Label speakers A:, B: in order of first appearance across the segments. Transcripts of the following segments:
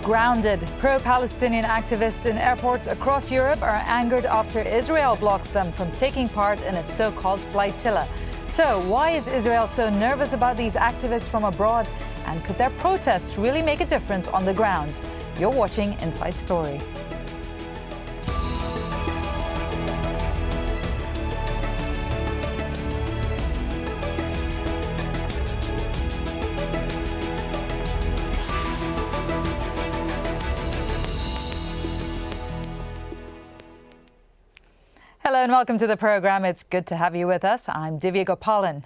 A: Grounded. Pro-Palestinian activists in airports across Europe are angered after Israel blocks them from taking part in a so-called flytilla. So why is Israel so nervous about these activists from abroad? And could their protests really make a difference on the ground? You're watching Inside Story. Hello and welcome to the program. It's good to have you with us. I'm Divya Gopalan.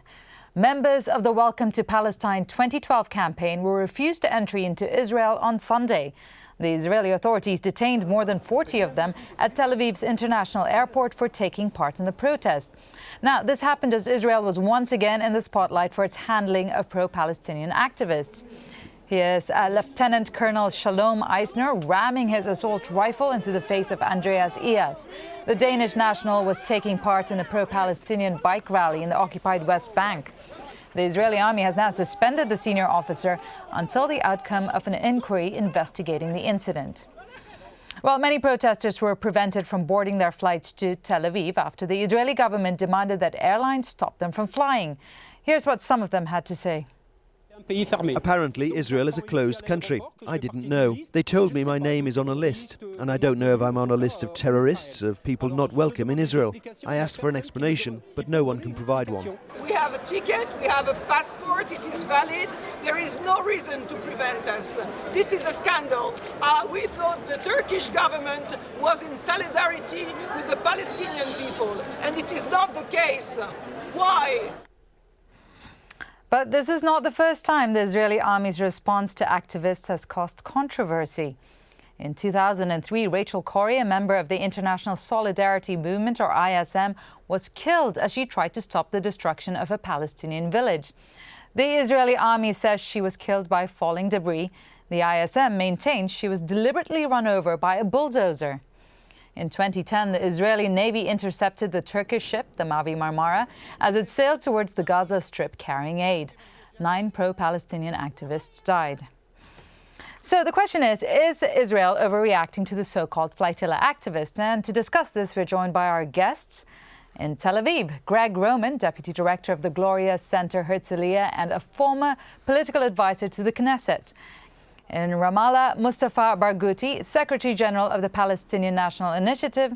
A: Members of the Welcome to Palestine 2012 campaign were refused entry into Israel on Sunday. The Israeli authorities detained more than 40 of them at Tel Aviv's international airport for taking part in the protest. Now, this happened as Israel was once again in the spotlight for its handling of pro-Palestinian activists. Here's Lieutenant Colonel Shalom Eisner ramming his assault rifle into the face of Andreas Ias. The Danish national was taking part in a pro-Palestinian bike rally in the occupied West Bank. The Israeli army has now suspended the senior officer until the outcome of an inquiry investigating the incident. Well, many protesters were prevented from boarding their flights to Tel Aviv after the Israeli government demanded that airlines stop them from flying. Here's what some of them had to say.
B: Apparently, Israel is a closed country. I didn't know. They told me my name is on a list, and I don't know if I'm on a list of terrorists, of people not welcome in Israel. I asked for an explanation, but no one can provide one.
C: We have a ticket, we have a passport, it is valid. There is no reason to prevent us. This is a scandal. We thought the Turkish government was in solidarity with the Palestinian people, and it is not the case. Why?
A: But this is not the first time the Israeli army's response to activists has caused controversy. In 2003, Rachel Corrie, a member of the International Solidarity Movement, or ISM, was killed as she tried to stop the destruction of a Palestinian village. The Israeli army says she was killed by falling debris. The ISM maintains she was deliberately run over by a bulldozer. In 2010, the Israeli Navy intercepted the Turkish ship, the Mavi Marmara, as it sailed towards the Gaza Strip carrying aid. 9 pro-Palestinian activists died. So the question is Israel overreacting to the so-called flytilla activists? And to discuss this, we're joined by our guests. In Tel Aviv, Gregg Roman, Deputy Director of the Gloria Center Herzliya and a former political advisor to the Knesset. In Ramallah, Mustafa Barghouti, Secretary General of the Palestinian National Initiative.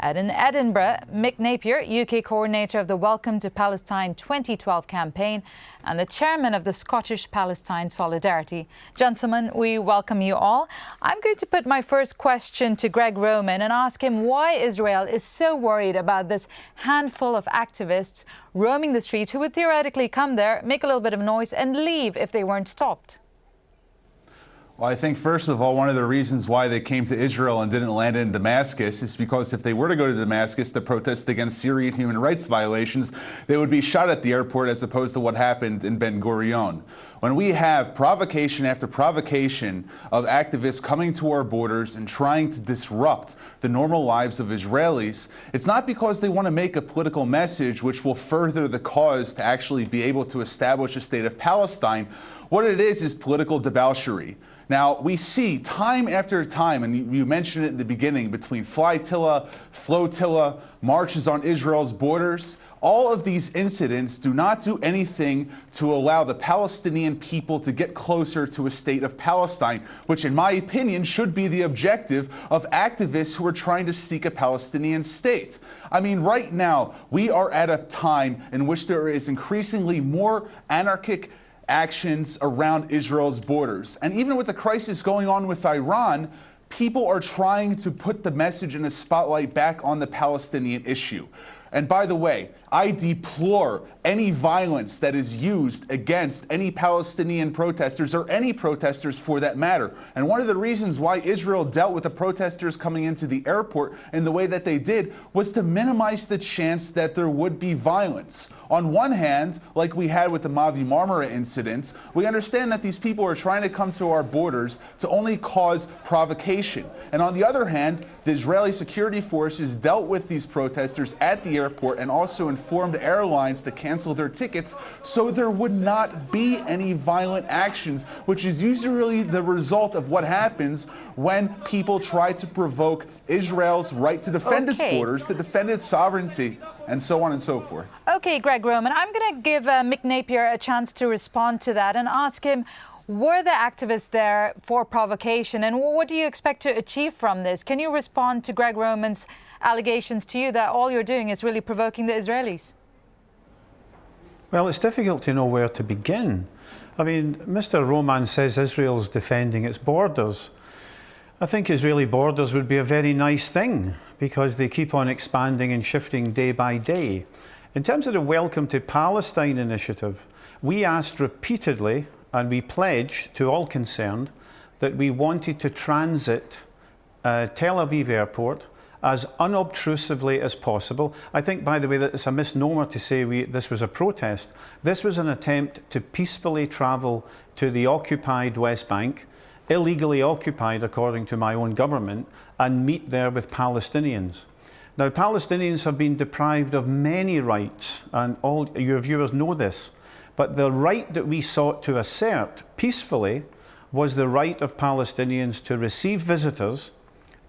A: And in Edinburgh, Mick Napier, UK Coordinator of the Welcome to Palestine 2012 campaign and the Chairman of the Scottish Palestine Solidarity. Gentlemen, we welcome you all. I'm going to put my first question to Gregg Roman and ask him why Israel is so worried about this handful of activists roaming the streets who would theoretically come there, make a little bit of noise and leave if they weren't stopped.
D: Well, I think, first of all, one of the reasons why they came to Israel and didn't land in Damascus is because if they were to go to Damascus to protest against Syrian human rights violations, they would be shot at the airport as opposed to what happened in Ben Gurion. When we have provocation after provocation of activists coming to our borders and trying to disrupt the normal lives of Israelis, it's not because they want to make a political message which will further the cause to actually be able to establish a state of Palestine. What it is political debauchery. Now, we see time after time, and you mentioned it in the beginning, between flytilla, flotilla, marches on Israel's borders, all of these incidents do not do anything to allow the Palestinian people to get closer to a state of Palestine, which in my opinion should be the objective of activists who are trying to seek a Palestinian state. I mean, right now, we are at a time in which there is increasingly more anarchic actions around Israel's borders. And even with the crisis going on with Iran, people are trying to put the message and the spotlight back on the Palestinian issue. And by the way, I deplore any violence that is used against any Palestinian protesters or any protesters for that matter. And one of the reasons why Israel dealt with the protesters coming into the airport in the way that they did was to minimize the chance that there would be violence. On one hand, like we had with the Mavi Marmara incident, we understand that these people are trying to come to our borders to only cause provocation. And on the other hand, the Israeli security forces dealt with these protesters at the airport and also in informed airlines to cancel their tickets so there would not be any violent actions, which is usually the result of what happens when people try to provoke Israel's right to defend its borders, to defend its sovereignty, and so on and so forth.
A: Okay, Gregg Roman, I'm going to give Mick Napier a chance to respond to that and ask him, were the activists there for provocation, and what do you expect to achieve from this? Can you respond to Gregg Roman's allegations to you that all you're doing is really provoking the Israelis?
E: Well, it's difficult to know where to begin. I mean, Mr. Roman says Israel's defending its borders. I think Israeli borders would be a very nice thing because they keep on expanding and shifting day by day. In terms of the Welcome to Palestine initiative, we asked repeatedly and we pledged to all concerned that we wanted to transit Tel Aviv airport as unobtrusively as possible. I think, by the way, that it's a misnomer to say this was a protest. This was an attempt to peacefully travel to the occupied West Bank, illegally occupied according to my own government, and meet there with Palestinians. Now, Palestinians have been deprived of many rights, and all your viewers know this. But the right that we sought to assert peacefully was the right of Palestinians to receive visitors,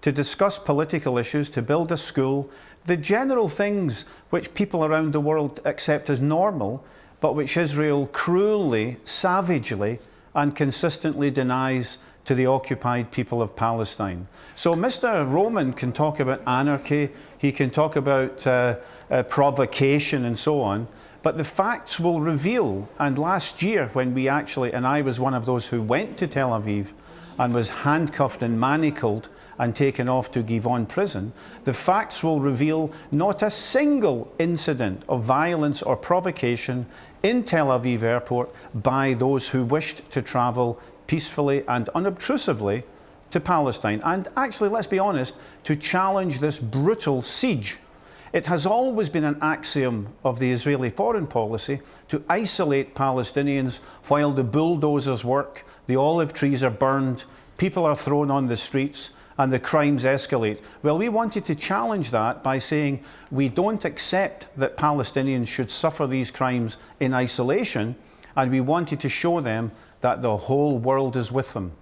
E: to discuss political issues, to build a school, the general things which people around the world accept as normal, but which Israel cruelly, savagely, and consistently denies to the occupied people of Palestine. So Mr. Roman can talk about anarchy, he can talk about provocation and so on, but the facts will reveal, and last year when we actually, and I was one of those who went to Tel Aviv and was handcuffed and manacled and taken off to Givon prison, the facts will reveal not a single incident of violence or provocation in Tel Aviv airport by those who wished to travel peacefully and unobtrusively to Palestine. And actually, let's be honest, to challenge this brutal siege. It has always been an axiom of the Israeli foreign policy to isolate Palestinians while the bulldozers work, the olive trees are burned, people are thrown on the streets, and the crimes escalate. Well, we wanted to challenge that by saying we don't accept that Palestinians should suffer these crimes in isolation, and we wanted to show them that the whole world is with them.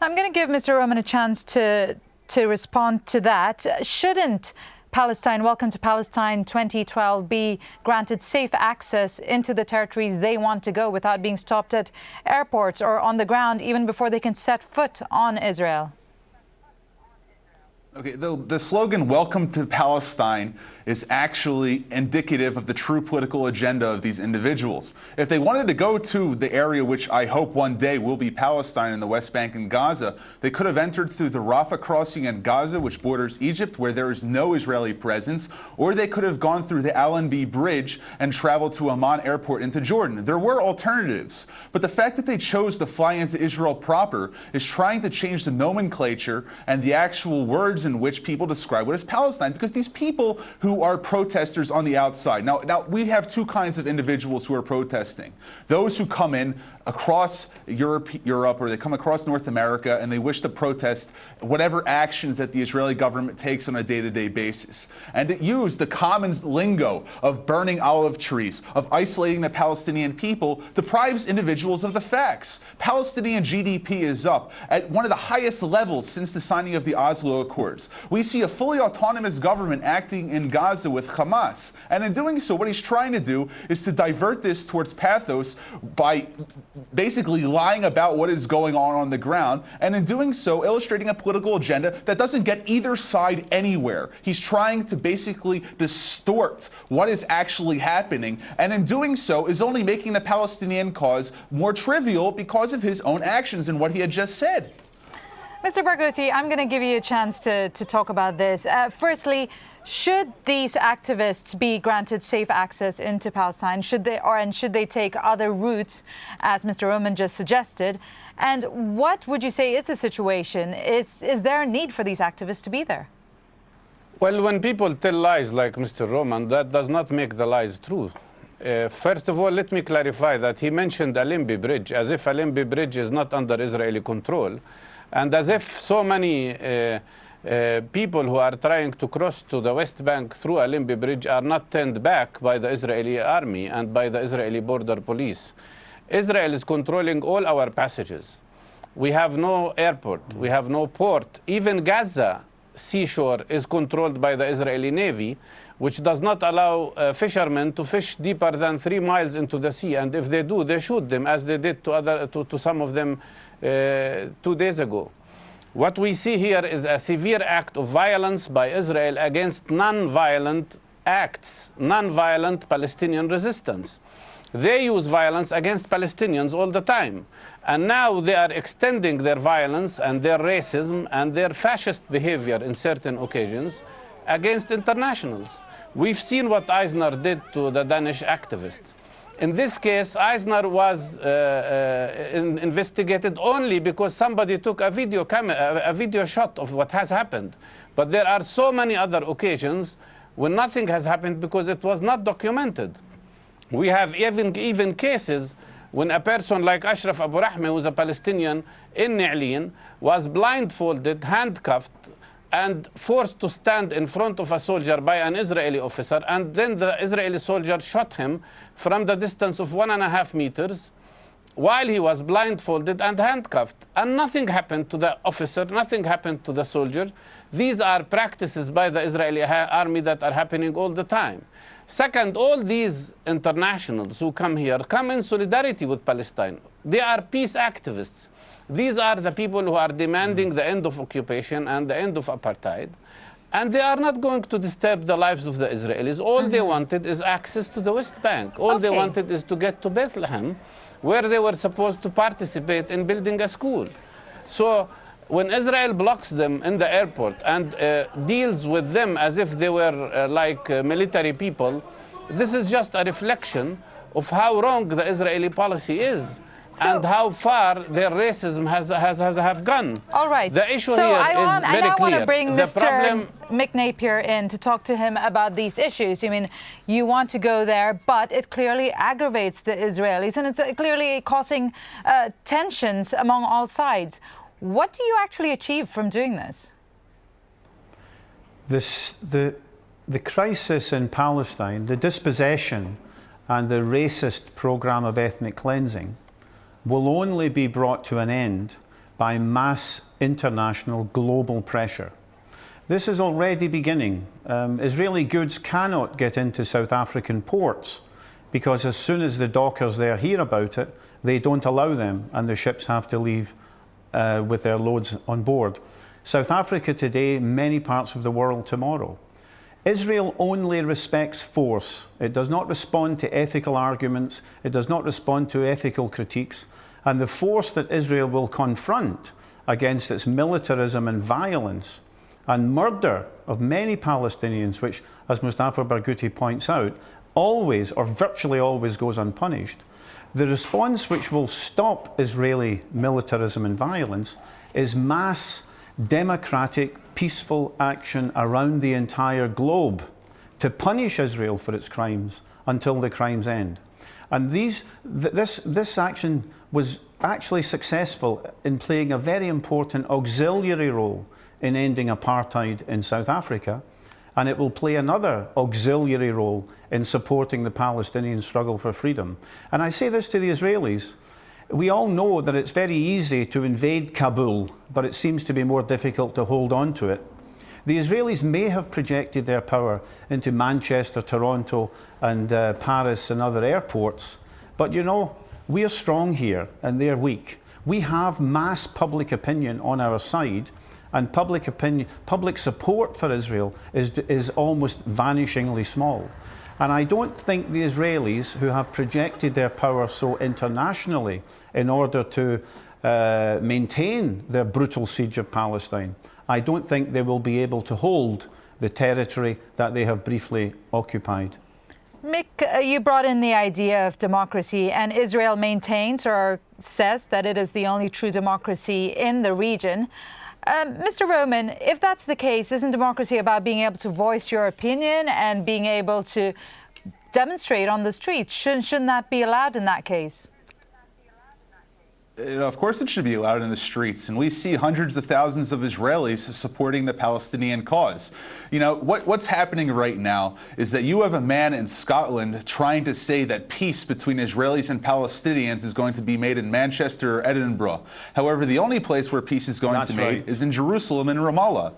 A: I'm going to give Mr. Roman a chance to respond to that. Shouldn't Palestine, Welcome to Palestine 2012, be granted safe access into the territories they want to go without being stopped at airports or on the ground even before they can set foot on Israel?
D: Okay, the slogan, Welcome to Palestine, is actually indicative of the true political agenda of these individuals. If they wanted to go to the area which I hope one day will be Palestine in the West Bank and Gaza, they could have entered through the Rafah crossing in Gaza, which borders Egypt, where there is no Israeli presence, or they could have gone through the Allenby Bridge and traveled to Amman Airport into Jordan. There were alternatives, but the fact that they chose to fly into Israel proper is trying to change the nomenclature and the actual words in which people describe what is Palestine, because these people who are protesters on the outside. Now we have two kinds of individuals who are protesting. Those who come in across Europe, or they come across North America and they wish to protest whatever actions that the Israeli government takes on a day-to-day basis. And to use the common lingo of burning olive trees, of isolating the Palestinian people, deprives individuals of the facts. Palestinian GDP is up at one of the highest levels since the signing of the Oslo Accords. We see a fully autonomous government acting in Gaza with Hamas. And in doing so, what he's trying to do is to divert this towards pathos by basically lying about what is going on the ground, and in doing so illustrating a political agenda that doesn't get either side anywhere. He's trying to basically distort what is actually happening, and in doing so is only making the Palestinian cause more trivial because of his own actions and what he had just said.
A: Mr. Barghouti, I'm going to give you a chance to talk about this. Firstly, should these activists be granted safe access into Palestine? Should they take other routes, as Mr. Roman just suggested? And what would you say is the situation? Is there a need for these activists to be there?
F: Well, when people tell lies like Mr. Roman, that does not make the lies true. First of all, let me clarify that he mentioned Allenby Bridge, as if Allenby Bridge is not under Israeli control, and as if so many people who are trying to cross to the West Bank through Alimbi Bridge are not turned back by the Israeli army and by the Israeli border police. Israel is controlling all our passages. We have no airport, we have no port. Even Gaza seashore is controlled by the Israeli Navy, which does not allow fishermen to fish deeper than 3 miles into the sea. And if they do, they shoot them, as they did to some of them 2 days ago. What we see here is a severe act of violence by Israel against non-violent acts, non-violent Palestinian resistance. They use violence against Palestinians all the time. And now they are extending their violence and their racism and their fascist behavior in certain occasions against internationals. We've seen what Eisner did to the Danish activists. In this case, Eisner was investigated only because somebody took a video shot of what has happened. But there are so many other occasions when nothing has happened because it was not documented. We have even cases when a person like Ashraf Abu Rahmi, who is a Palestinian in Ne'lin, was blindfolded, handcuffed, and forced to stand in front of a soldier by an Israeli officer, and then the Israeli soldier shot him from the distance of 1.5 meters while he was blindfolded and handcuffed. And nothing happened to the officer, nothing happened to the soldier. These are practices by the Israeli army that are happening all the time. Second, all these internationals who come here come in solidarity with Palestine. They are peace activists. These are the people who are demanding the end of occupation and the end of apartheid. And they are not going to disturb the lives of the Israelis. All they wanted is access to the West Bank. All they wanted is to get to Bethlehem, where they were supposed to participate in building a school. So when Israel blocks them in the airport and deals with them as if they were like military people, this is just a reflection of how wrong the Israeli policy is. And how far their racism have gone.
A: All right.
F: The issue here is very clear.
A: I want to bring Mr. Mick Napier in to talk to him about these issues. I mean, you want to go there, but it clearly aggravates the Israelis, and it's clearly causing tensions among all sides. What do you actually achieve from doing this?
E: The crisis in Palestine, the dispossession and the racist program of ethnic cleansing will only be brought to an end by mass international global pressure. This is already beginning. Israeli goods cannot get into South African ports because as soon as the dockers there hear about it, they don't allow them and the ships have to leave with their loads on board. South Africa today, many parts of the world tomorrow. Israel only respects force. It does not respond to ethical arguments. It does not respond to ethical critiques. And the force that Israel will confront against its militarism and violence and murder of many Palestinians, which, as Mustafa Barghouti points out, always or virtually always goes unpunished. The response which will stop Israeli militarism and violence is mass democratic, peaceful action around the entire globe to punish Israel for its crimes until the crimes end. And this action was actually successful in playing a very important auxiliary role in ending apartheid in South Africa, and it will play another auxiliary role in supporting the Palestinian struggle for freedom. And I say this to the Israelis. We all know that it's very easy to invade Kabul, but it seems to be more difficult to hold on to it. The Israelis may have projected their power into Manchester, Toronto, and Paris and other airports, but you know, we are strong here and they're weak. We have mass public opinion on our side, and public support for Israel is almost vanishingly small. And I don't think the Israelis, who have projected their power so internationally in order to maintain their brutal siege of Palestine, I don't think they will be able to hold the territory that they have briefly occupied.
A: Mick, you brought in the idea of democracy, and Israel maintains or says that it is the only true democracy in the region. Mr. Roman, if that's the case, isn't democracy about being able to voice your opinion and being able to demonstrate on the streets? Shouldn't that be allowed in that case?
D: Of course it should be allowed in the streets, and we see hundreds of thousands of Israelis supporting the Palestinian cause. You know, what's happening right now is that you have a man in Scotland trying to say that peace between Israelis and Palestinians is going to be made in Manchester or Edinburgh. However, the only place where peace is going to be made is in Jerusalem and Ramallah.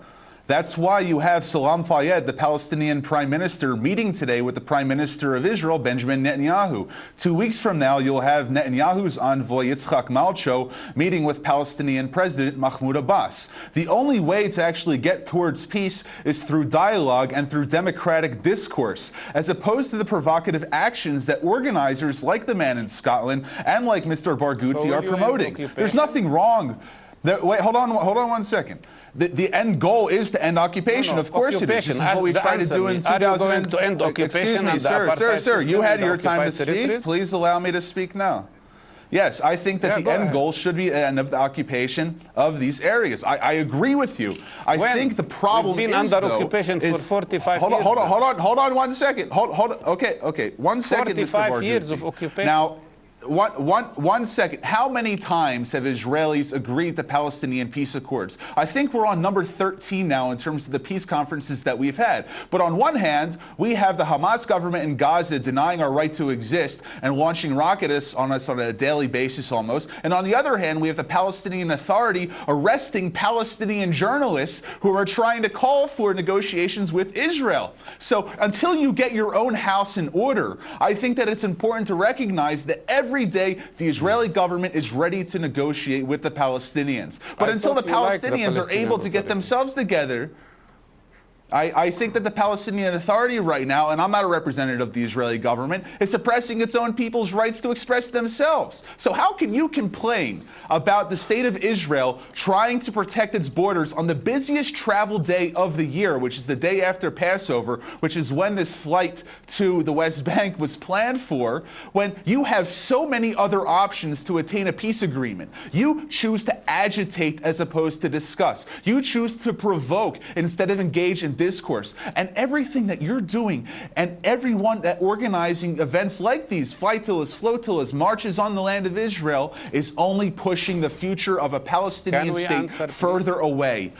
D: That's why you have Salam Fayyad, the Palestinian Prime Minister, meeting today with the Prime Minister of Israel, Benjamin Netanyahu. 2 weeks from now, you'll have Netanyahu's envoy, Yitzhak Malcho, meeting with Palestinian President Mahmoud Abbas. The only way to actually get towards peace is through dialogue and through democratic discourse, as opposed to the provocative actions that organizers like the man in Scotland and like Mr. Barghouti are promoting. There's nothing wrong. Wait, hold on 1 second. The end goal is to end occupation. Of course it is. This is what we tried to do in 2000.
F: Are you going to end occupation?
D: Excuse me, sir, you had your time to speak. Please allow me to speak now. Yes, I think that the end goal should be the end of the occupation of these areas. I agree with you. I think the problem
F: is,
D: under
F: occupation for 45
D: years. Hold on 1 second. Okay. 1 second, Mr. Barghouti.
F: 45 years of occupation.
D: Now, one second. How many times have Israelis agreed to Palestinian peace accords? I think we're on number 13 now in terms of the peace conferences that we've had. But on one hand, we have the Hamas government in Gaza denying our right to exist and launching rockets on us on a daily basis almost. And on the other hand, we have the Palestinian Authority arresting Palestinian journalists who are trying to call for negotiations with Israel. So until you get your own house in order, I think that it's important to recognize that every day the Israeli government is ready to negotiate with the Palestinians. But until the Palestinians are able to get themselves together, I think that the Palestinian Authority right now, and I'm not a representative of the Israeli government, is suppressing its own people's rights to express themselves. So how can you complain about the state of Israel trying to protect its borders on the busiest travel day of the year, which is the day after Passover, which is when this flight to the West Bank was planned for, when you have so many other options to attain a peace agreement? You choose to agitate as opposed to discuss. You choose to provoke instead of engage in discourse. And everything that you're doing and everyone that organizing events like these, flytillas, flotillas, marches on the land of Israel, is only pushing the future of a Palestinian state further away.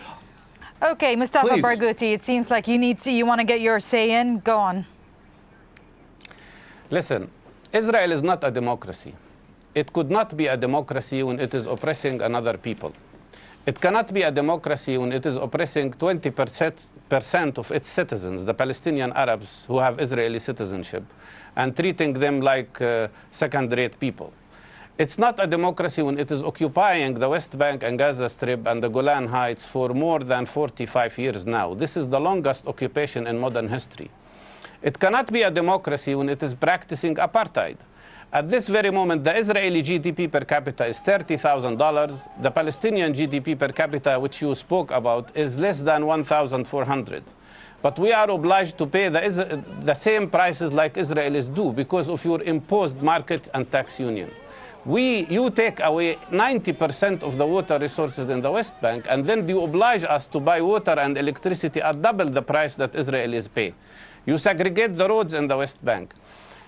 A: Okay, Mustafa Barghouti, it seems like you want to get your say in. Go on.
F: Listen, Israel is not a democracy. It could not be a democracy when it is oppressing another people. It cannot be a democracy when it is oppressing 20% of its citizens, the Palestinian Arabs who have Israeli citizenship, and treating them like second-rate people. It's not a democracy when it is occupying the West Bank and Gaza Strip and the Golan Heights for more than 45 years now. This is the longest occupation in modern history. It cannot be a democracy when it is practicing apartheid. At this very moment, the Israeli GDP per capita is $30,000. The Palestinian GDP per capita, which you spoke about, is less than $1,400. But we are obliged to pay the same prices like Israelis do because of your imposed market and tax union. You take away 90% of the water resources in the West Bank, and then you oblige us to buy water and electricity at double the price that Israelis pay. You segregate the roads in the West Bank.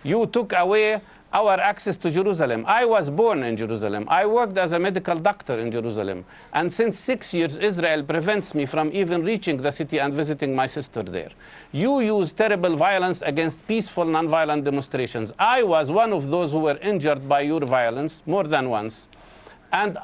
F: You took away our access to Jerusalem. I was born in Jerusalem. I worked as a medical doctor in Jerusalem. And since 6 years, Israel prevents me from even reaching the city and visiting my sister there. You use terrible violence against peaceful, nonviolent demonstrations. I was one of those who were injured by your violence more than once. And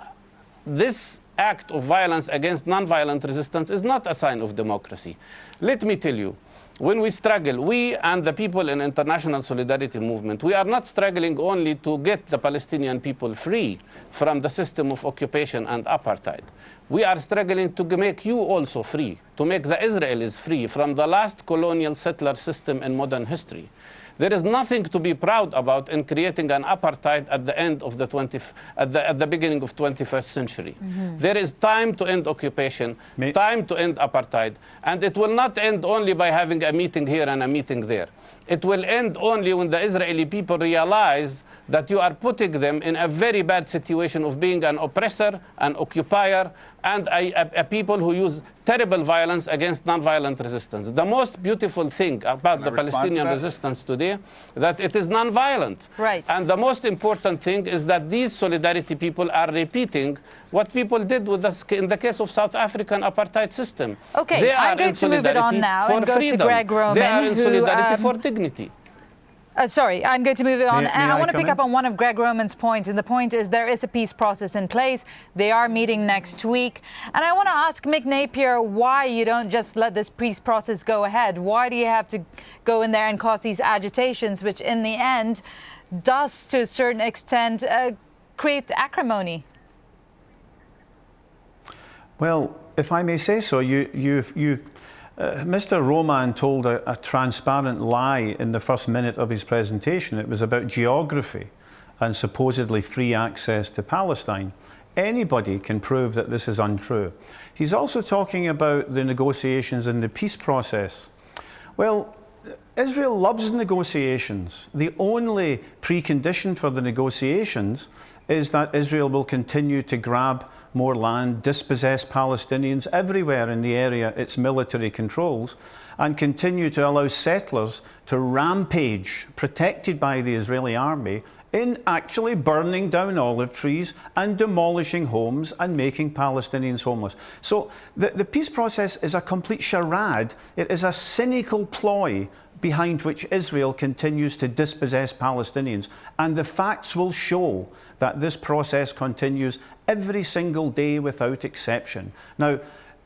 F: this act of violence against nonviolent resistance is not a sign of democracy. Let me tell you, when we struggle, we and the people in international solidarity movement, we are not struggling only to get the Palestinian people free from the system of occupation and apartheid. We are struggling to make you also free, to make the Israelis free from the last colonial settler system in modern history. There is nothing to be proud about in creating an apartheid at the end of at the beginning of 21st century. Mm-hmm. There is time to end occupation, time to end apartheid, and it will not end only by having a meeting here and a meeting there. It will end only when the Israeli people realize that you are putting them in a very bad situation of being an oppressor, an occupier, and a people who use terrible violence against non-violent resistance. The most beautiful thing about the Palestinian resistance today, that it is non-violent.
A: Right.
F: And the most important thing is that these solidarity people are repeating what people did with us in the case of South African apartheid system.
A: Okay,
F: they are
A: I'm going
F: in
A: to move it on
F: solidarity
A: now
F: for
A: and go
F: freedom.
A: to Gregg Roman,
F: They are in solidarity
A: who,
F: for dignity.
A: Sorry, I'm going to move it on.
E: May
A: And I
E: I
A: want to
E: come
A: pick
E: in?
A: up on one of Gregg Roman's points. And the point is there is a peace process in place. They are meeting next week. And I want to ask Mick Napier why you don't just let this peace process go ahead. Why do you have to go in there and cause these agitations, which in the end does, to a certain extent, create acrimony?
E: Well, if I may say so, Mr. Roman told a transparent lie in the first minute of his presentation. It was about geography and supposedly free access to Palestine. Anybody can prove that this is untrue. He's also talking about the negotiations and the peace process. Well, Israel loves negotiations. The only precondition for the negotiations is that Israel will continue to grab more land, dispossess Palestinians everywhere in the area its military controls, and continue to allow settlers to rampage, protected by the Israeli army, in actually burning down olive trees and demolishing homes and making Palestinians homeless. So the peace process is a complete charade. It is a cynical ploy behind which Israel continues to dispossess Palestinians. And the facts will show that this process continues every single day without exception. Now,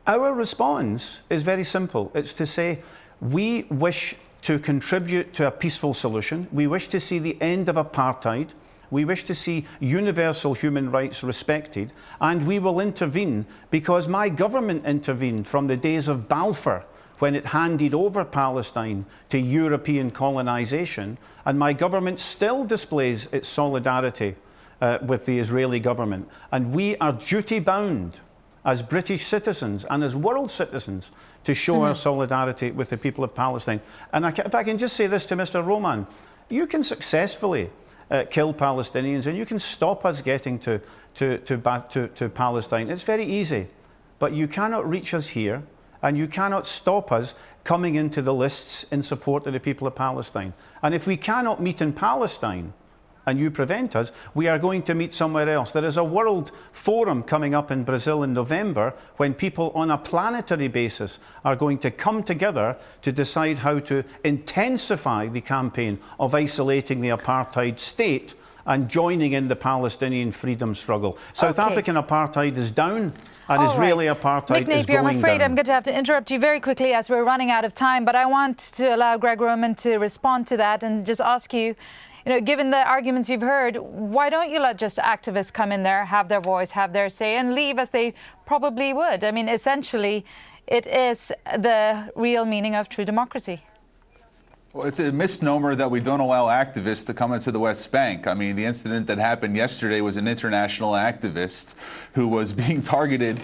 E: our response is very simple. It's to say we wish to contribute to a peaceful solution. We wish to see the end of apartheid. We wish to see universal human rights respected. And we will intervene because my government intervened from the days of Balfour, when it handed over Palestine to European colonization, and my government still displays its solidarity with the Israeli government. And we are duty-bound as British citizens and as world citizens to show our solidarity with the people of Palestine. And if I can just say this to Mr. Roman, you can successfully kill Palestinians and you can stop us getting to Palestine. It's very easy, but you cannot reach us here. And you cannot stop us coming into the lists in support of the people of Palestine. And if we cannot meet in Palestine, and you prevent us, we are going to meet somewhere else. There is a world forum coming up in Brazil in November when people on a planetary basis are going to come together to decide how to intensify the campaign of isolating the apartheid state and joining in the Palestinian freedom struggle. South African apartheid is down. And Israeli apartheid
A: Mick Napier,
E: is going
A: I'm afraid
E: down.
A: I'm going to have to interrupt you very quickly as we're running out of time, but I want to allow Gregg Roman to respond to that and just ask you, given the arguments you've heard, why don't you let just activists come in there, have their voice, have their say, and leave as they probably would? I mean, essentially, it is the real meaning of true democracy.
D: Well, it's a misnomer that we don't allow activists to come into the West Bank. I mean, the incident that happened yesterday was an international activist who was being targeted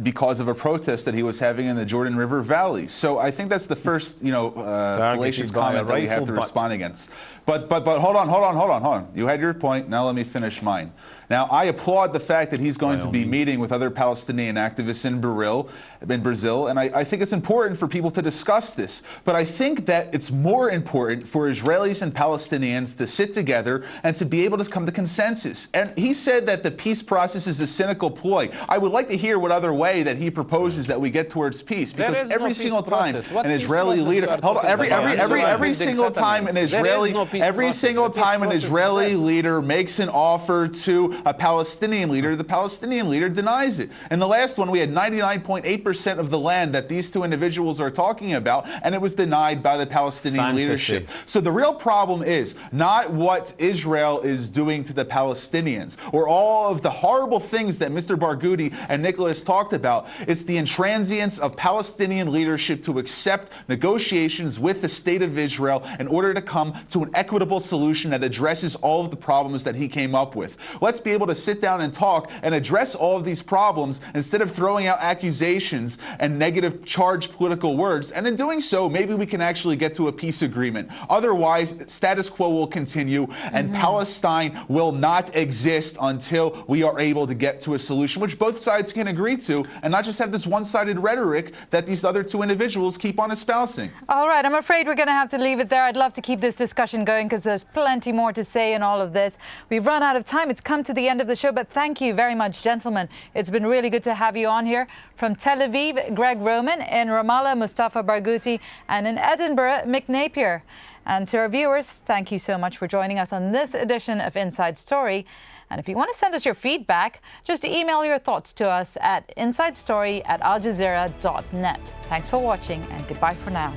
D: because of a protest that he was having in the Jordan River Valley. So I think that's the first, fallacious comment that we have to respond against. But hold on. You had your point. Now let me finish mine. Now, I applaud the fact that he's going to be meeting with other Palestinian activists in Brazil, and I think it's important for people to discuss this. But I think that it's more important for Israelis and Palestinians to sit together and to be able to come to consensus. And he said that the peace process is a cynical ploy. I would like to hear what other way that he proposes that we get towards peace, because every single time an Israeli leader, every single time an Israeli leader makes an offer to a Palestinian leader, the Palestinian leader denies it. In the last one, we had 99.8% of the land that these two individuals are talking about, and it was denied by the Palestinian leadership. So the real problem is not what Israel is doing to the Palestinians, or all of the horrible things that Mr. Barghouti and Nicholas talked talked about. It's the intransience of Palestinian leadership to accept negotiations with the state of Israel in order to come to an equitable solution that addresses all of the problems that he came up with. Let's be able to sit down and talk and address all of these problems instead of throwing out accusations and negative charged political words. And in doing so, maybe we can actually get to a peace agreement. Otherwise, status quo will continue and Palestine will not exist until we are able to get to a solution which both sides can agree to and not just have this one-sided rhetoric that these other two individuals keep on espousing.
A: All right, I'm afraid we're going to have to leave it there. I'd love to keep this discussion going because there's plenty more to say in all of this. We've run out of time. It's come to the end of the show, but thank you very much, gentlemen. It's been really good to have you on here. From Tel Aviv, Gregg Roman, in Ramallah, Mustafa Barghouti, and in Edinburgh, Mick Napier. And to our viewers, thank you so much for joining us on this edition of Inside Story. And if you want to send us your feedback, just email your thoughts to us at insidestory@aljazeera.net. Thanks for watching and goodbye for now.